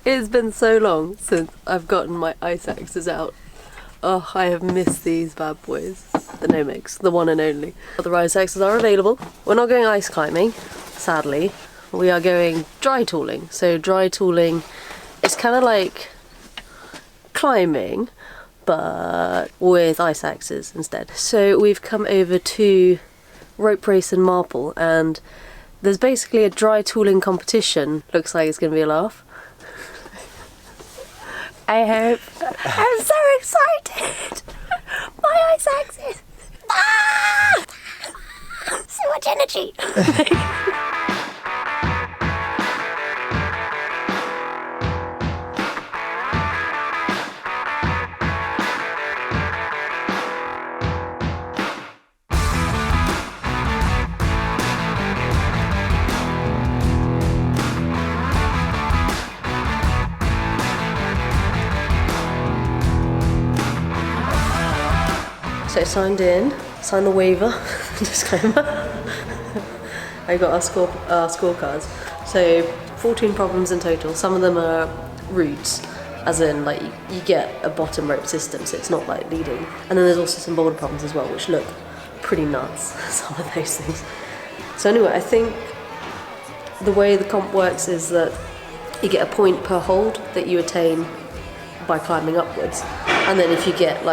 It's been so long since I've gotten my ice axes out. Oh, I have missed these bad boys. The Nomads, the one and only. The ice axes are available. We're not going ice climbing, sadly. We are going dry tooling. So dry tooling is kind of like climbing, but with ice axes instead. So we've come over to Rope Race in Marple, and there's basically a dry tooling competition. Looks like it's going to be a laugh. I hope. I'm so excited! My ice axes! Ah! So much energy! So I signed in, signed the waiver, disclaimer. I got our scorecards. So 14 problems in total. Some of them are routes, as in like you get a bottom rope system, so it's not like leading. And then there's also some boulder problems as well, which look pretty nuts, some of those things. So anyway, I think the way the comp works is that you get a point per hold that you attain by climbing upwards. And then if you get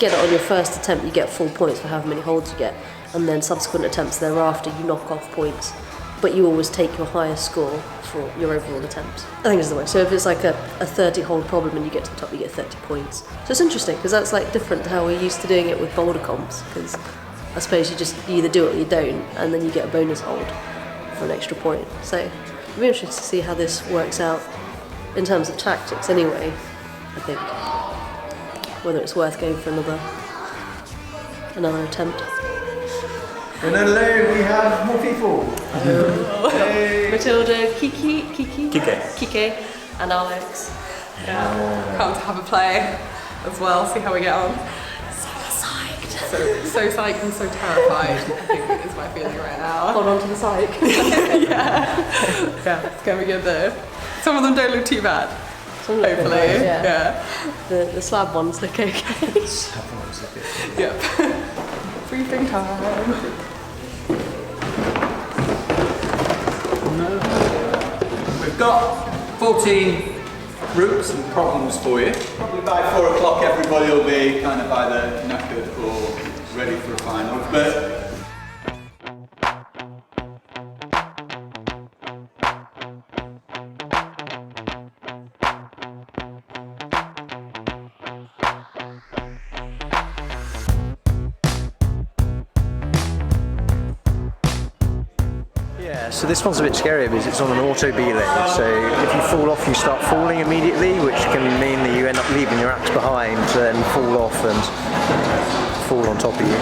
it on your first attempt, you get full points for however many holds you get, and then subsequent attempts thereafter you knock off points, but you always take your highest score for your overall attempt. I think is the way. So if it's like a 30 hold problem and you get to the top, you get 30 points. So it's interesting because that's like different to how we're used to doing it with boulder comps, because I suppose you either do it or you don't, and then you get a bonus hold for an extra point. So it'll be interesting to see how this works out in terms of tactics anyway, I think. Whether it's worth going for another attempt. And hello, we have more people. Hey. Matilda, Kike, and Alex. Yeah. Come to have a play as well, see how we get on. So psyched. So psyched and so terrified, I think is my feeling right now. Hold on to the psych. Yeah, it's going to be good though. Some of them don't look too bad. Hopefully, yeah. The slab ones look okay. Slab ones look okay. Yep. Briefing time. We've got 14 routes and problems for you. Probably by 4 o'clock everybody will be kind of either knackered or ready for a final. But so this one's a bit scary because it's on an auto beeling, so if you fall off you start falling immediately, which can mean that you end up leaving your axe behind and fall off and fall on top of you.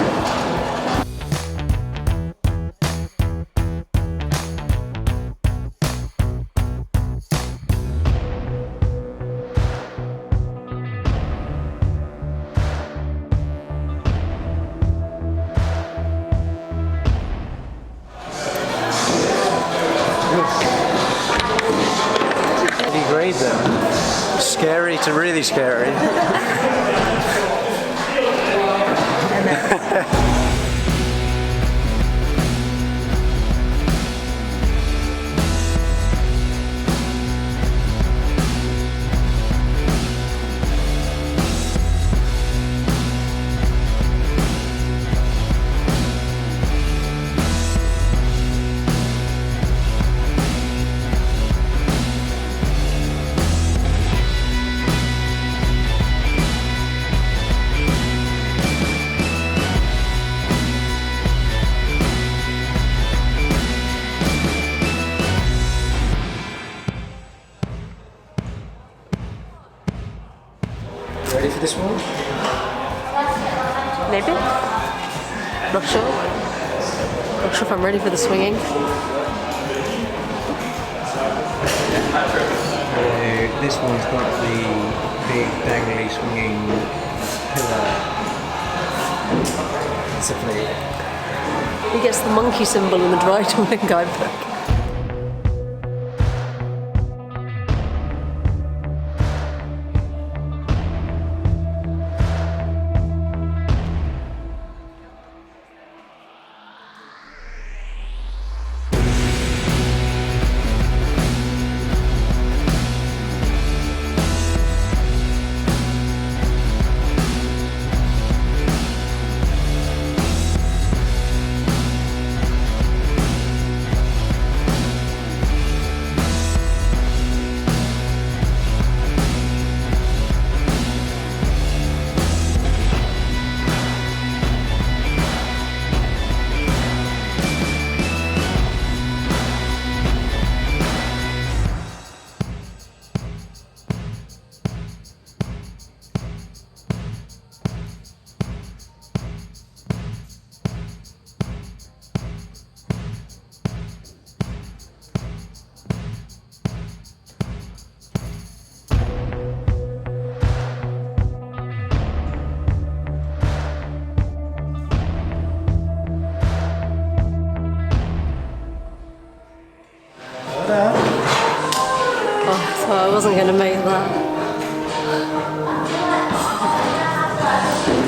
Grade them. Scary to really scary. Ready for this one? Maybe? Not sure. Not sure if I'm ready for the swinging. This one's got the big dangly swinging pillar. It's a plate. He gets the monkey symbol in the dry tooling guidebook. I wasn't going to make that.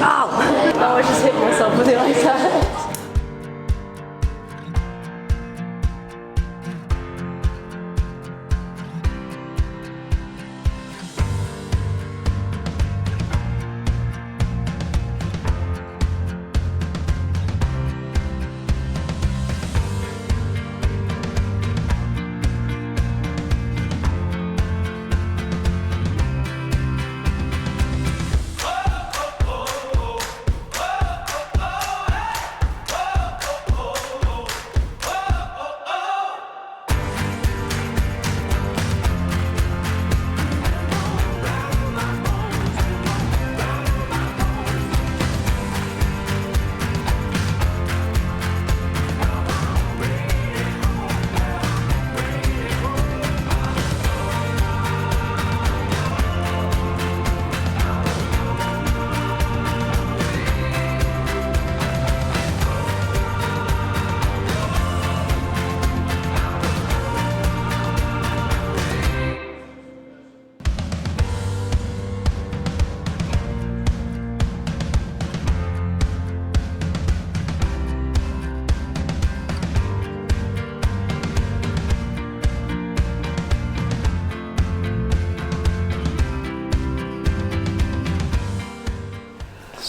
Ow! Oh, I just hit myself with the iPad.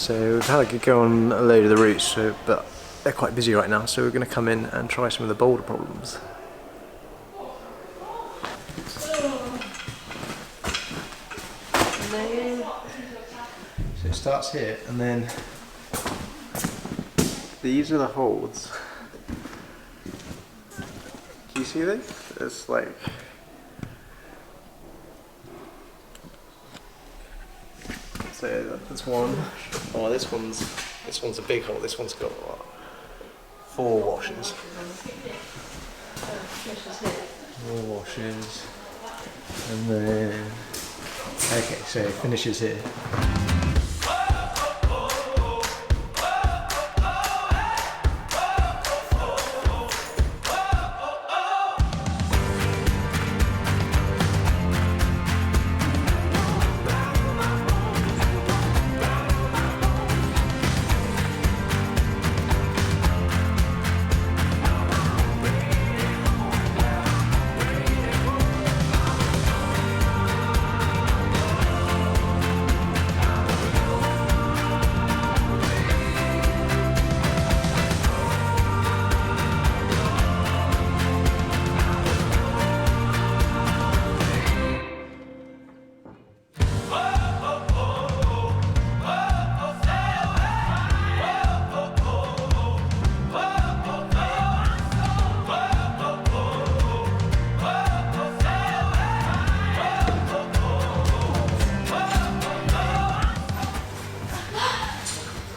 So we've had a good go on a load of the routes, but they're quite busy right now, so we're going to come in and try some of the boulder problems. So it starts here, and then these are the holds. Do you see this? It's like... So that's one. Oh, this one's a big hole. This one's got what, 4 washers. 4 washers, and then okay, so it finishes here.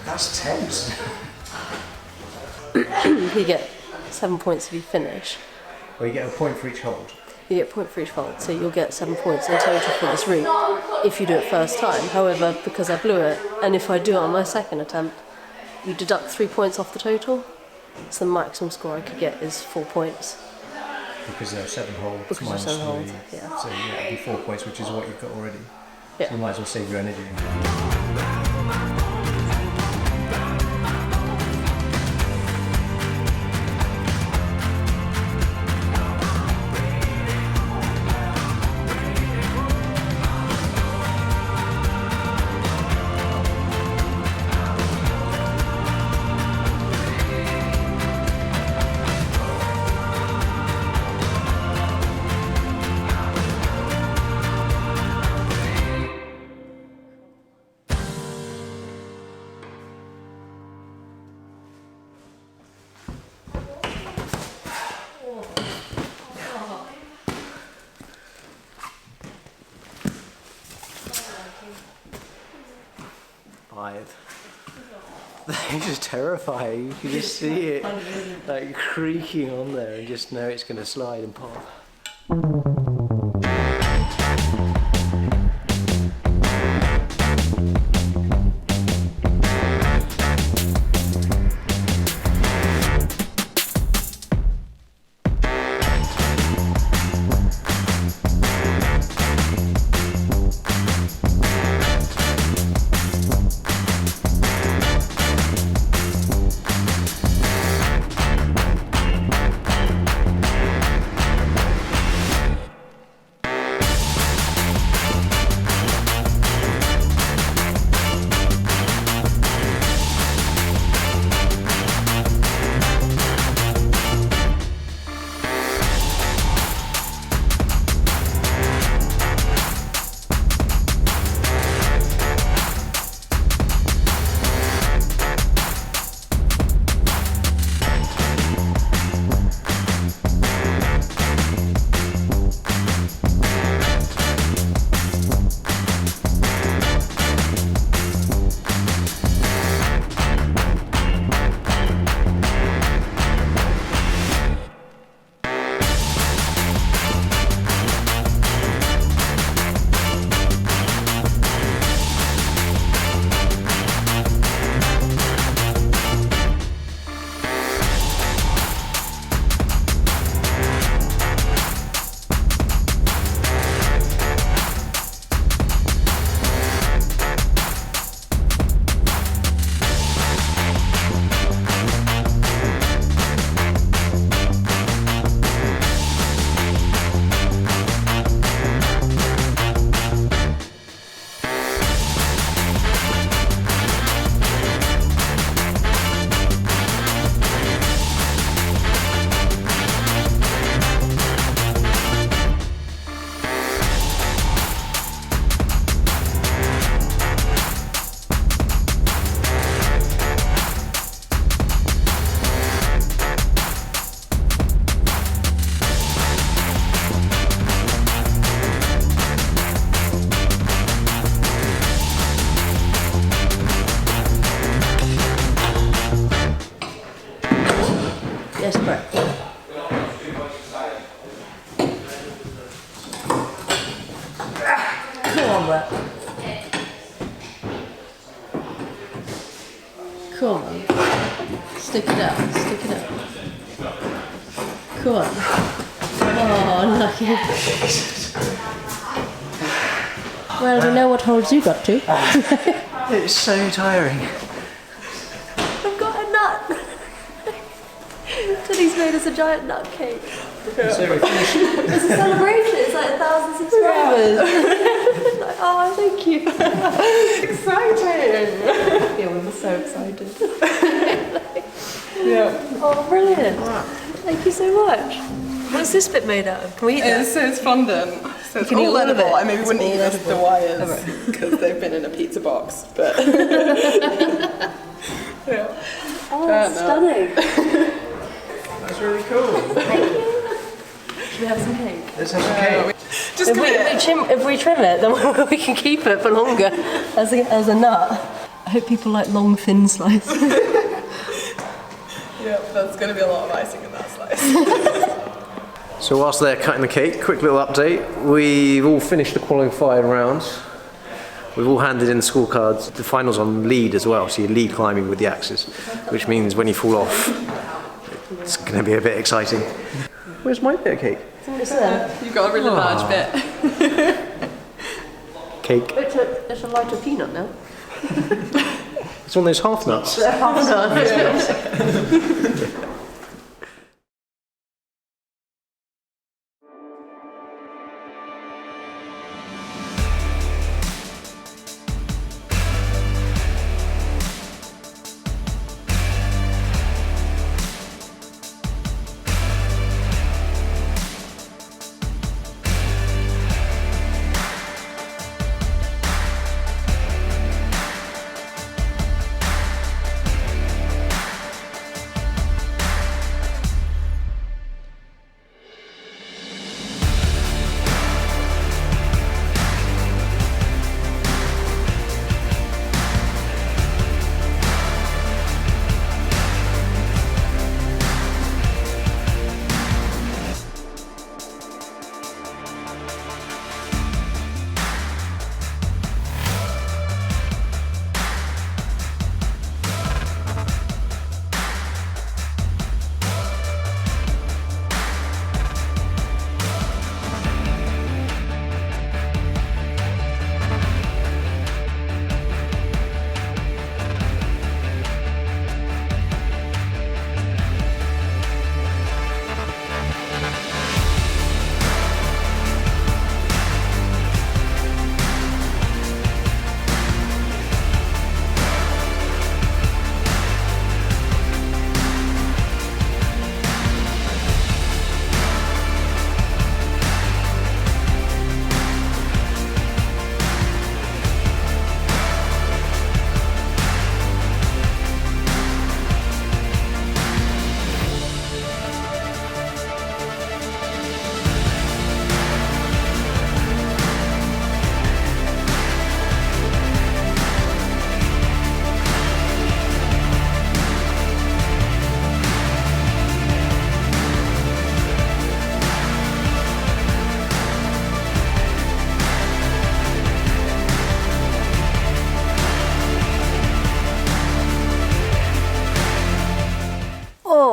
That's tense. You get 7 points if you finish. Well, you get a point for each hold. You get a point for each hold, so you'll get 7 points in total for this route if you do it first time. However, because I blew it, and if I do it on my second attempt, you deduct 3 points off the total. So the maximum score I could get is 4 points. Because there are 7 holds. Because minus there's 7 3. holds, yeah. So yeah, it'd be 4 points, which is what you've got already. Yeah. So you might as well save your energy. This is terrifying. You can just see it like creaking on there and just know it's going to slide and pop. that. Come on. Stick it out. Stick it out. Come on. Oh, unlucky. Well, we know what holes you got to. It's so tiring. I've got a nut. Teddy's made us a giant nut cake. So we finished. It's a celebration. It's like 1,000 subscribers. Like, oh, thank you. Exciting! Yeah, we were so excited. Yeah. Oh, brilliant. Thank you so much. What's this bit made out of? Can we eat that? It says fondant. So it's can eat all all of edible. it. I maybe It's wouldn't all eat this, the wires, Alright. because they've been in a pizza box, but... yeah. Oh, that's stunning. That's really cool. Thank you. Should we have some cake? Let's have some cake. Just If we trim it, then we can keep it for longer as a nut. I hope people like long, thin slices. yeah, there's going to be a lot of icing in that slice. So whilst they're cutting the cake, quick little update. We've all finished the qualifying rounds. We've all handed in the scorecards. The final's on lead as well, so you're lead climbing with the axes, which means when you fall off, it's going to be a bit exciting. Where's my bit of cake? It's there. You've got a really large bit. Cake. It's a lighter peanut now. It's one of those half nuts.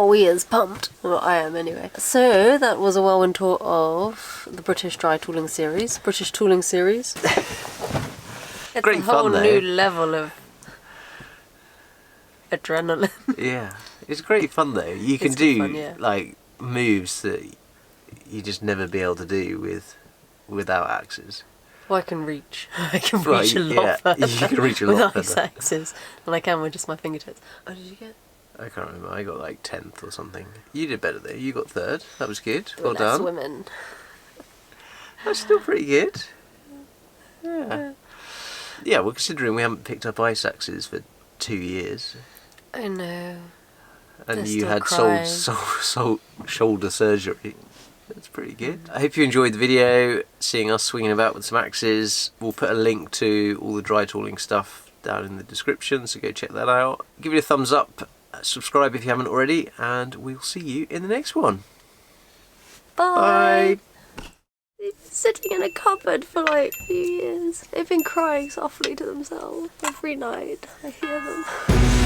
We is pumped. Well, I am anyway. So that was a whirlwind tour of the British Dry Tooling Series. British Tooling Series. It's Great a whole fun, though. new level of adrenaline. Yeah, it's great fun though. You can It's do good fun, yeah. like moves that you just never be able to do without axes. Well, I can reach. I can Right, reach a lot further you can reach a with lot ice further. axes than I can with just my fingertips. Oh, did you get? I can't remember. I got like 10th or something. You did better though. You got 3rd. That was good. Well Less done. women. That's still pretty good. Yeah. Yeah. Well, considering we haven't picked up ice axes for 2 years, I know. and They're you still had crying. shoulder surgery. That's pretty good. I hope you enjoyed the video, seeing us swinging about with some axes. We'll put a link to all the dry tooling stuff down in the description, so go check that out. Give it a thumbs up, subscribe if you haven't already, and we'll see you in the next one. Bye. Bye. sitting in a cupboard for like a few years. They've been crying softly to themselves every night. I hear them.